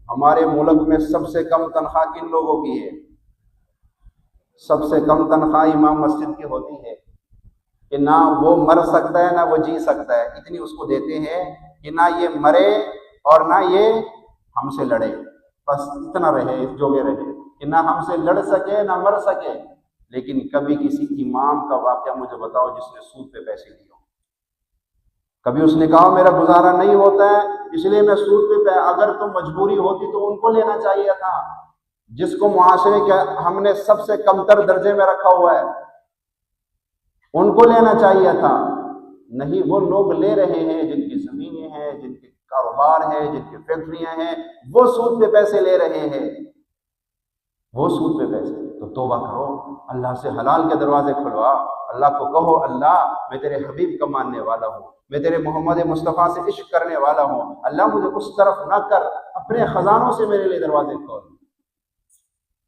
ہمارے ملک میں سب سے کم تنخواہ کن لوگوں کی ہے؟ سب سے کم تنخواہ امام مسجد کی ہوتی ہے کہ نہ وہ مر سکتا ہے نہ وہ جی سکتا ہے، اتنی اس کو دیتے ہیں کہ نہ یہ مرے اور نہ یہ ہم سے لڑے، بس اتنا رہے، اس جوگے رہے کہ نہ ہم سے لڑ سکے نہ مر سکے۔ لیکن کبھی کسی امام کا واقعہ مجھے بتاؤ جس نے سود پہ پیسے لیے ہو؟ کبھی اس نے کہا میرا گزارا نہیں ہوتا ہے اس لیے میں سود پہ اگر تو مجبوری ہوتی تو ان کو لینا چاہیے تھا، جس کو معاشرے کے ہم نے سب سے کمتر درجے میں رکھا ہوا ہے، ان کو لینا چاہیے تھا۔ نہیں، وہ لوگ لے رہے ہیں جن کی زمینیں ہیں، جن کے کاروبار ہیں، جن کی فیکٹریاں ہیں، وہ سود پہ پیسے لے رہے ہیں، وہ سود پہ پیسے۔ تو توبہ کرو، اللہ سے حلال کے دروازے کھلوا، اللہ کو کہو اللہ میں تیرے حبیب کا ماننے والا ہوں، میں تیرے محمد مصطفیٰ سے عشق کرنے والا ہوں، اللہ مجھے اس طرف نہ کر، اپنے خزانوں سے میرے لیے دروازے کھول۔